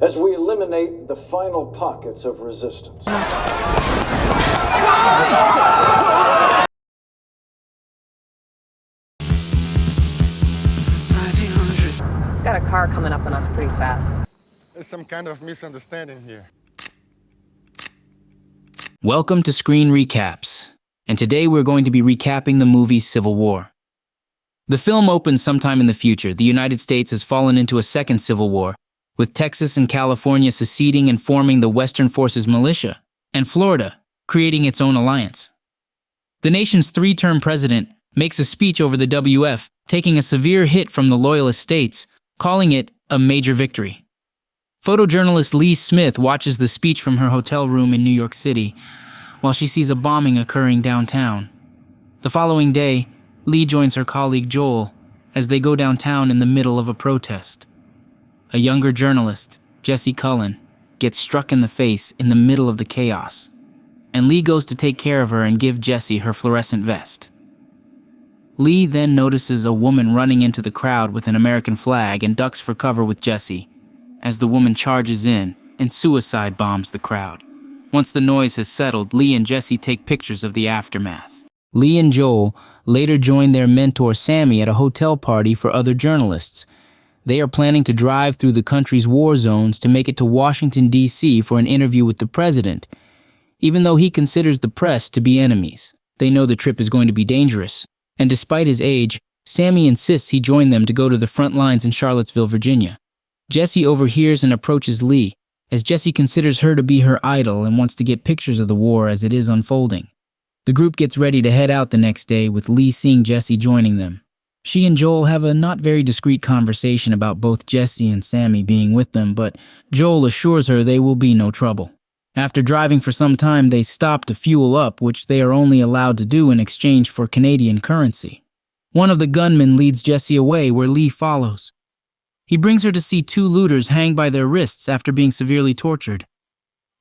as we eliminate the final pockets of resistance. Got a car coming up on us pretty fast. There's some kind of misunderstanding here. Welcome to Screen Recaps, and today we're going to be recapping the movie Civil War. The film opens sometime in the future. The United States has fallen into a second civil war, with Texas and California seceding and forming the Western Forces Militia, and Florida creating its own alliance. The nation's three-term president makes a speech over the WF, taking a severe hit from the Loyalist states, calling it a major victory. Photojournalist Lee Smith watches the speech from her hotel room in New York City while she sees a bombing occurring downtown. The following day, Lee joins her colleague Joel as they go downtown in the middle of a protest. A younger journalist, Jesse Cullen, gets struck in the face in the middle of the chaos, and Lee goes to take care of her and give Jesse her fluorescent vest. Lee then notices a woman running into the crowd with an American flag and ducks for cover with Jesse as the woman charges in and suicide bombs the crowd. Once the noise has settled, Lee and Jesse take pictures of the aftermath. Lee and Joel later join their mentor Sammy at a hotel party for other journalists. They are planning to drive through the country's war zones to make it to Washington, D.C. for an interview with the president. Even though he considers the press to be enemies, they know the trip is going to be dangerous. And despite his age, Sammy insists he join them to go to the front lines in Charlottesville, Virginia. Jesse overhears and approaches Lee, as Jesse considers her to be her idol and wants to get pictures of the war as it is unfolding. The group gets ready to head out the next day, with Lee seeing Jesse joining them. She and Joel have a not very discreet conversation about both Jesse and Sammy being with them, but Joel assures her they will be no trouble. After driving for some time, they stop to fuel up, which they are only allowed to do in exchange for Canadian currency. One of the gunmen leads Jesse away, where Lee follows. He brings her to see two looters hang by their wrists after being severely tortured.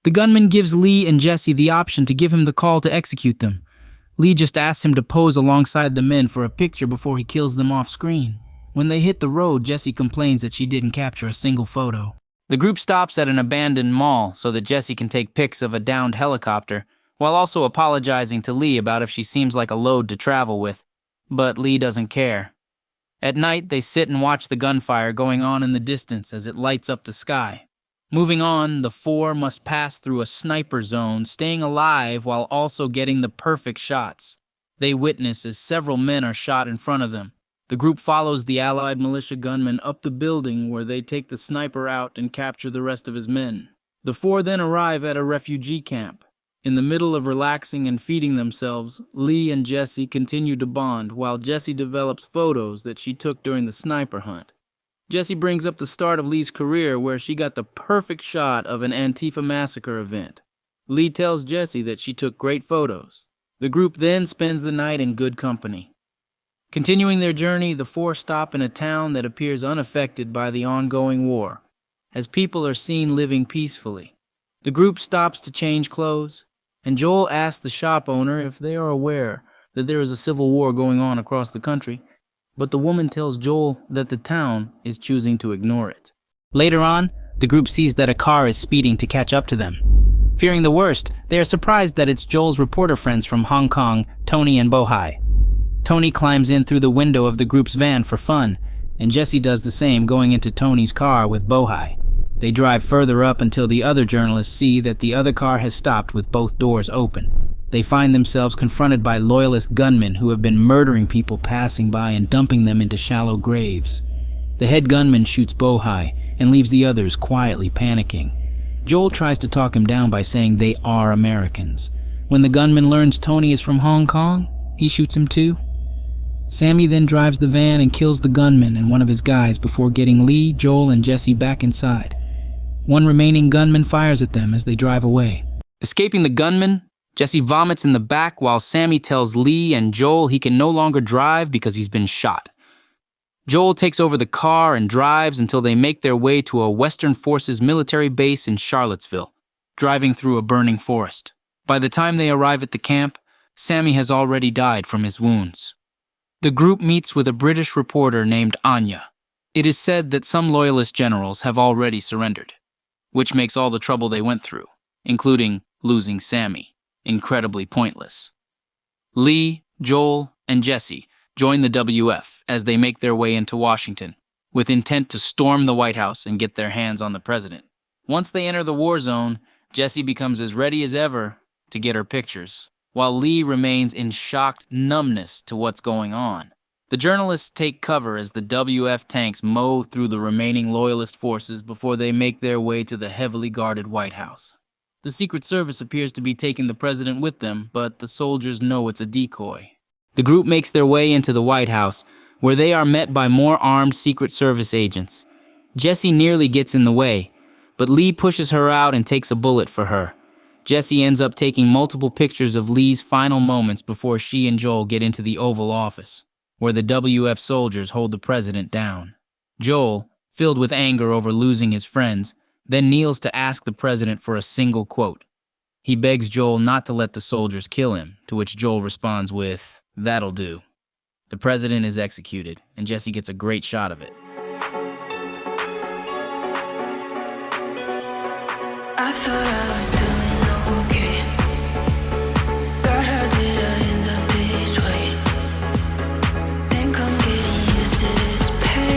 The gunman gives Lee and Jesse the option to give him the call to execute them. Lee just asks him to pose alongside the men for a picture before he kills them off screen. When they hit the road, Jesse complains that she didn't capture a single photo. The group stops at an abandoned mall so that Jesse can take pics of a downed helicopter, while also apologizing to Lee about if she seems like a load to travel with. But Lee doesn't care. At night, they sit and watch the gunfire going on in the distance as it lights up the sky. Moving on, the four must pass through a sniper zone, staying alive while also getting the perfect shots. They witness as several men are shot in front of them. The group follows the Allied militia gunmen up the building, where they take the sniper out and capture the rest of his men. The four then arrive at a refugee camp. In the middle of relaxing and feeding themselves, Lee and Jesse continue to bond while Jesse develops photos that she took during the sniper hunt. Jesse brings up the start of Lee's career, where she got the perfect shot of an Antifa massacre event. Lee tells Jesse that she took great photos. The group then spends the night in good company. Continuing their journey, the four stop in a town that appears unaffected by the ongoing war, as people are seen living peacefully. The group stops to change clothes, and Joel asks the shop owner if they are aware that there is a civil war going on across the country, but the woman tells Joel that the town is choosing to ignore it. Later on, the group sees that a car is speeding to catch up to them. Fearing the worst, they are surprised that it's Joel's reporter friends from Hong Kong, Tony and Bohai. Tony climbs in through the window of the group's van for fun, and Jesse does the same, going into Tony's car with Bohai. They drive further up until the other journalists see that the other car has stopped with both doors open. They find themselves confronted by loyalist gunmen who have been murdering people passing by and dumping them into shallow graves. The head gunman shoots Bohai and leaves the others quietly panicking. Joel tries to talk him down by saying they are Americans. When the gunman learns Tony is from Hong Kong, he shoots him too. Sammy then drives the van and kills the gunman and one of his guys before getting Lee, Joel, and Jesse back inside. One remaining gunman fires at them as they drive away. Escaping the gunman, Jesse vomits in the back while Sammy tells Lee and Joel he can no longer drive because he's been shot. Joel takes over the car and drives until they make their way to a Western Forces military base in Charlottesville, driving through a burning forest. By the time they arrive at the camp, Sammy has already died from his wounds. The group meets with a British reporter named Anya. It is said that some loyalist generals have already surrendered. which makes all the trouble they went through, including losing Sammy, incredibly pointless. Lee, Joel, and Jesse join the WF as they make their way into Washington, with intent to storm the White House and get their hands on the president. Once they enter the war zone, Jesse becomes as ready as ever to get her pictures, while Lee remains in shocked numbness to what's going on. The journalists take cover as the WF tanks mow through the remaining Loyalist forces before they make their way to the heavily guarded White House. The Secret Service appears to be taking the president with them, but the soldiers know it's a decoy. The group makes their way into the White House, where they are met by more armed Secret Service agents. Jesse nearly gets in the way, but Lee pushes her out and takes a bullet for her. Jesse ends up taking multiple pictures of Lee's final moments before she and Joel get into the Oval Office, where the WF soldiers hold the president down. Joel, filled with anger over losing his friends, then kneels to ask the president for a single quote. He begs Joel not to let the soldiers kill him, to which Joel responds with, "That'll do." The president is executed, and Jesse gets a great shot of it. I thought I was